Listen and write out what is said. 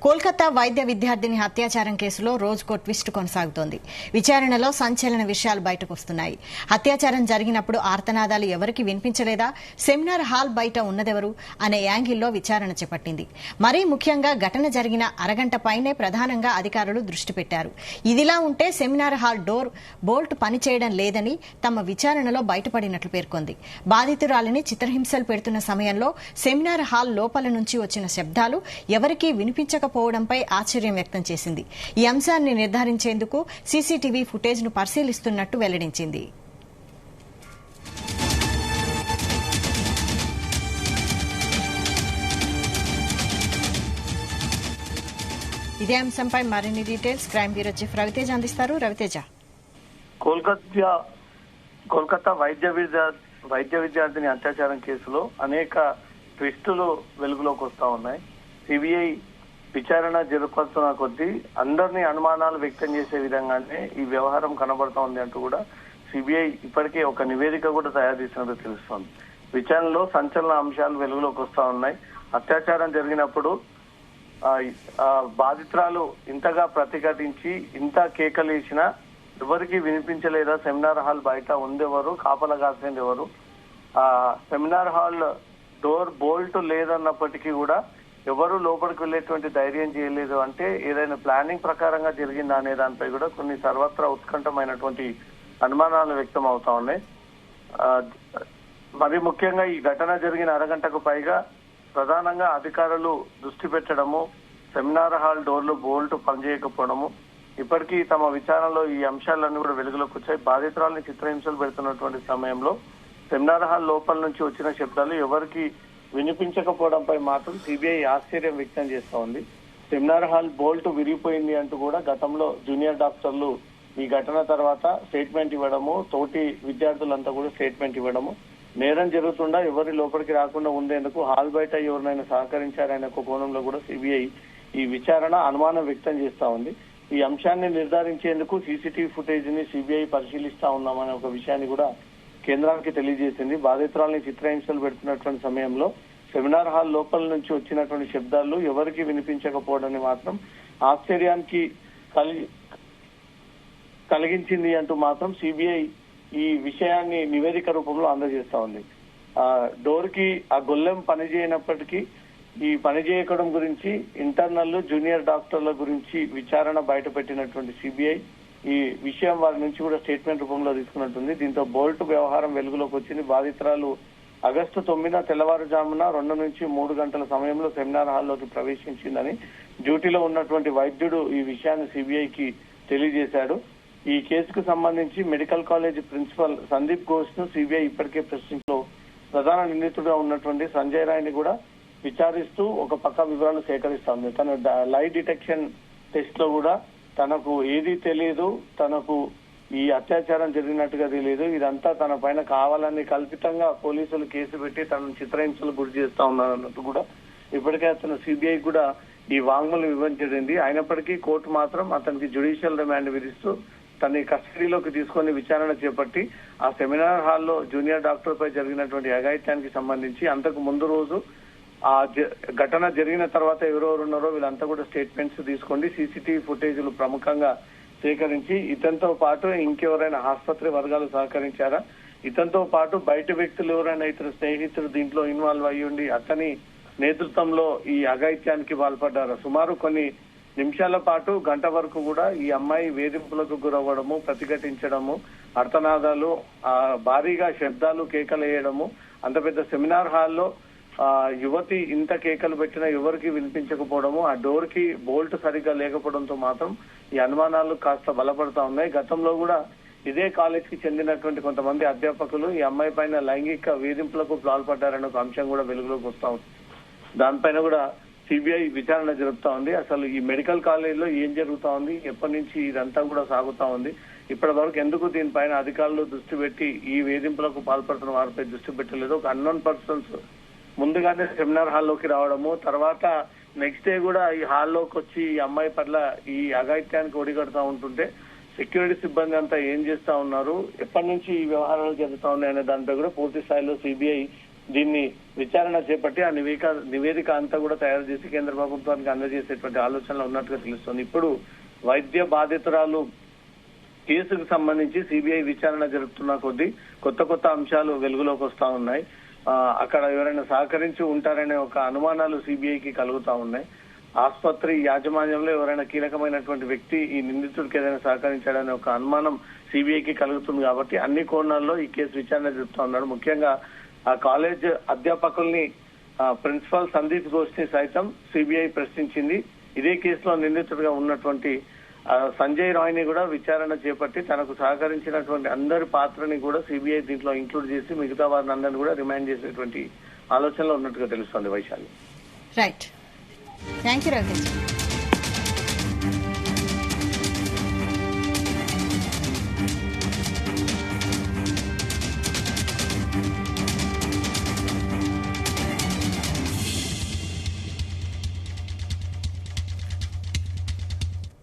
కోల్కతా వైద్య విద్యార్థిని అత్యాచారం కేసులో రోజుకో ట్విస్ట్ కొనసాగుతోంది. విచారణలో సంచలన విషయాలు బయటకు వస్తున్నాయి. అత్యాచారం జరిగినప్పుడు ఆర్తనాదాలు ఎవరికి వినిపించలేదా, సెమినార్ హాల్ బయట ఉన్నదెవరు అనే యాంగిల్లో విచారణ చేపట్టింది. మరీ ముఖ్యంగా ఘటన జరిగిన అరగంట పైనే ప్రధానంగా అధికారులు దృష్టి పెట్టారు. ఇదిలా ఉంటే సెమినార్ హాల్ డోర్ బోల్ట్ పనిచేయడం లేదని తమ విచారణలో బయటపడినట్లు పేర్కొంది. బాధితురాలిని చిత్రహింసలు పెడుతున్న సమయంలో సెమినార్ హాల్ లోపల నుంచి వచ్చిన శబ్దాలు ఎవరికీ వినిపించకపోవడంపై ఆశ్చర్యం వ్యక్తం చేసింది. ఈ అంశాన్ని నిర్ధారించేందుకు సీసీటీవీ ఫుటేజ్ ను పరిశీలిస్తున్నట్టు వెల్లడించింది. ఇదే అంశంపై మరిన్ని details crime bureau chief Raviteja అందిస్తారు. రవితేజ, కోల్కతా వైద్య విద్యార్థిని అత్యాచారం కేసులో అనేక ట్విస్టులు వెలుగులోకి వస్తా ఉన్నాయి. సిబిఐ విచారణ జరుపుతున్న కొద్దీ అందరినీ అనుమానాలు వ్యక్తం చేసే విధంగానే ఈ వ్యవహారం కనబడతా ఉంది అంటూ కూడా సిబిఐ ఇప్పటికే ఒక నివేదిక కూడా తయారు చేసినట్టు తెలుస్తోంది. విచారణలో సంచలన అంశాలు వెలుగులోకి వస్తా ఉన్నాయి. అత్యాచారం జరిగినప్పుడు బాధితురాలు ఇంతగా ప్రతిఘటించి ఇంత కేకలేసినా ఎవరికి వినిపించలేదా, సెమినార్ హాల్ బయట ఉందెవరు, కాపలా కాసింది ఎవరు, సెమినార్ హాల్ డోర్ బోల్ట్ లేదన్నప్పటికీ కూడా ఎవరు లోపలికి వెళ్లేటువంటి ధైర్యం చేయలేదు అంటే ఏదైనా ప్లానింగ్ ప్రకారంగా జరిగిందా అనే దానిపై కూడా కొన్ని సర్వత్రా ఉత్కంఠమైనటువంటి అనుమానాలు వ్యక్తం అవుతా ఉన్నాయి. మరి ముఖ్యంగా ఈ ఘటన జరిగిన అరగంటకు పైగా ప్రధానంగా అధికారులు దృష్టి పెట్టడము, సెమినార్ హాల్ డోర్లు బోల్ట్ పనిచేయకపోవడము, ఇప్పటికీ తమ విచారణలో ఈ అంశాలన్నీ కూడా వెలుగులోకి వచ్చాయి. బాధితురాలని చిత్రహింసలు పెడుతున్నటువంటి సమయంలో సెమినార్ హాల్ లోపల నుంచి వచ్చిన శబ్దాలు ఎవరికి వినిపించకపోవడంపై మాత్రం సిబిఐ ఆశ్చర్యం వ్యక్తం చేస్తా ఉంది. సెమినార్ హాల్ బోల్ట్ విరిగిపోయింది అంటూ కూడా గతంలో జూనియర్ డాక్టర్లు ఈ ఘటన తర్వాత స్టేట్మెంట్ ఇవ్వడము, తోటి విద్యార్థులంతా కూడా స్టేట్మెంట్ ఇవ్వడము, నేరం జరుగుతుండా ఎవరి లోపలికి రాకుండా ఉండేందుకు హాల్ బయట ఎవరినైనా సహకరించారనే ఒక కోణంలో కూడా సిబిఐ ఈ విచారణ అనుమానం వ్యక్తం చేస్తా ఉంది. ఈ అంశాన్ని నిర్ధారించేందుకు సీసీటీవీ ఫుటేజ్ ని సిబిఐ పరిశీలిస్తా ఉన్నామనే ఒక విషయాన్ని కూడా కేంద్రానికి తెలియజేసింది. బాధితురాలని చిత్రహింసలు పెడుతున్నటువంటి సమయంలో సెమినార్ హాల్ లోపల నుంచి వచ్చినటువంటి శబ్దాలు ఎవరికి వినిపించకపోవడాన్ని మాత్రం ఆశ్చర్యానికి కలిగించింది అంటూ మాత్రం సిబిఐ ఈ విషయాన్ని నివేదిక రూపంలో అందజేస్తా ఉంది. డోర్ కి ఆ గొల్లెం పనిచేయనప్పటికీ ఈ పనిచేయడం గురించి ఇంటర్నల్ జూనియర్ డాక్టర్ల గురించి విచారణ బయట పెట్టినటువంటి సిబిఐ ఈ విషయం వారి నుంచి కూడా స్టేట్మెంట్ రూపంలో తీసుకున్నట్టుంది. దీంతో బోల్ట్ వ్యవహారం వెలుగులోకి వచ్చింది. బాధితురాలు ఆగస్టు 9 తెల్లవారుజామున 2 నుంచి 3 గంటల సమయంలో సెమినార్ హాల్లోకి ప్రవేశించిందని డ్యూటీలో ఉన్నటువంటి వైద్యుడు ఈ విషయాన్ని సిబిఐకి తెలియజేశాడు. ఈ కేసుకు సంబంధించి medical college principal Sandeep Ghosh ను సిబిఐ ఇప్పటికే ప్రశ్నించలో ప్రధాన నిందితుడిగా ఉన్నటువంటి సంజయ్ రాయ్ ని కూడా విచారిస్తూ ఒక పక్క వివరాలు సేకరిస్తోంది. తన లై డిటెక్షన్ టెస్ట్ లో కూడా తనకు ఏదీ తెలియదు, తనకు ఈ అత్యాచారం జరిగినట్టుగా తెలియదు, ఇదంతా తన పైన కావాలని కల్పితంగా పోలీసులు కేసు పెట్టి తనను చిత్రహింసలు గురి చేస్తా ఉన్నారన్నట్టు కూడా ఇప్పటికే అతను సిబిఐ కూడా ఈ వాంగ్మూలం వివరించింది. అయినప్పటికీ కోర్టు మాత్రం అతనికి జ్యుడిషియల్ రిమాండ్ విధిస్తూ తన కస్టడీలోకి తీసుకొని విచారణ చేపట్టి ఆ సెమినార్ హాల్లో జూనియర్ డాక్టర్ పై జరిగినటువంటి అఘాయిత్యానికి సంబంధించి అంతకు ముందు రోజు ఆ ఘటన జరిగిన తర్వాత ఎవరెవరు ఉన్నారో వీళ్ళంతా కూడా స్టేట్మెంట్స్ తీసుకోండి, సీసీటీవీ ఫుటేజ్లు ప్రముఖంగా సేకరించి ఇతనితో పాటు ఇంకెవరైనా ఆసుపత్రి వర్గాలు సహకరించారా, ఇతనితో పాటు బయట వ్యక్తులు ఎవరైనా ఇతర స్నేహితులు దీంట్లో ఇన్వాల్వ్ అయ్యుండి అతని నేతృత్వంలో ఈ అఘాయిత్యానికి పాల్పడ్డారు. సుమారు కొన్ని నిమిషాల పాటు గంట వరకు కూడా ఈ అమ్మాయి వేధింపులకు గురవ్వడము, ప్రతిఘటించడము, అర్థనాదాలు, భారీగా శబ్దాలు, కేకలేయడము, అంత పెద్ద సెమినార్ హాల్లో యువతి ఇంత కేకలు పెట్టినా ఎవరికి వినిపించకపోవడము, ఆ డోర్ కి బోల్ట్ సరిగ్గా లేకపోవడంతో మాత్రం ఈ అనుమానాలు కాస్త బలపడతా ఉన్నాయి. గతంలో కూడా ఇదే కాలేజ్ కి చెందినటువంటి కొంతమంది అధ్యాపకులు ఈ అమ్మాయి పైన లైంగిక వేధింపులకు పాల్పడ్డారనే ఒక అంశం కూడా వెలుగులోకి వస్తా ఉంది. దానిపైన కూడా సిబిఐ విచారణ జరుపుతా ఉంది. అసలు ఈ మెడికల్ కాలేజ్ లో ఏం జరుగుతా ఉంది, ఎప్పటి నుంచి ఇదంతా కూడా సాగుతా ఉంది, ఇప్పటి వరకు ఎందుకు దీనిపైన అధికారులు దృష్టి పెట్టి ఈ వేధింపులకు పాల్పడుతున్న వారిపై దృష్టి పెట్టలేదు. ఒక అన్నోన్ పర్సన్స్ ముందుగానే సెమినార్ హాల్లోకి రావడము, తర్వాత నెక్స్ట్ డే కూడా ఈ హాల్లోకి వచ్చి ఈ అమ్మాయి పట్ల ఈ అఘాయిత్యానికి ఒడిగడుతూ ఉంటుంటే సెక్యూరిటీ సిబ్బంది అంతా ఏం చేస్తా ఉన్నారు, ఎప్పటి నుంచి ఈ వ్యవహారాలు జరుగుతా ఉన్నాయి అనే దానిపై కూడా పూర్తి స్థాయిలో సిబిఐ దీన్ని విచారణ చేపట్టి ఆ నివేదిక అంతా కూడా తయారు చేసి కేంద్ర ప్రభుత్వానికి అందజేసేటువంటి ఆలోచనలు ఉన్నట్టుగా తెలుస్తోంది. ఇప్పుడు వైద్య బాధితురాలు కేసుకు సంబంధించి సిబిఐ విచారణ జరుపుతున్న కొద్దీ కొత్త అంశాలు వెలుగులోకి వస్తా ఉన్నాయి. అక్కడ ఎవరైనా సహకరించి ఉంటారనే ఒక అనుమానాలు సిబిఐకి కలుగుతా ఉన్నాయి. ఆసుపత్రి యాజమాన్యంలో ఎవరైనా కీలకమైనటువంటి వ్యక్తి ఈ నిందితుడికి ఏదైనా సహకరించాడనే ఒక అనుమానం సిబిఐకి కలుగుతుంది. కాబట్టి అన్ని కోణాల్లో ఈ కేసు విచారణ జరుపుతా ఉన్నాడు. ముఖ్యంగా ఆ కాలేజ్ అధ్యాపకుల్ని ప్రిన్సిపల్ సందీప్ ఘోష్ని సైతం సిబిఐ ప్రశ్నించింది. ఇదే కేసులో నిందితుడిగా ఉన్నటువంటి సంజయ్ రాయ్ ని కూడా విచారణ చేపట్టి తనకు సహకరించినటువంటి అందరి పాత్రని కూడా సిబిఐ దీంట్లో ఇంక్లూడ్ చేసి మిగతా వారిని అందరినీ కూడా రిమాండ్ చేసేటువంటి ఆలోచనలో ఉన్నట్టుగా తెలుస్తోంది. Vaishali. Right, thank you Raviteja.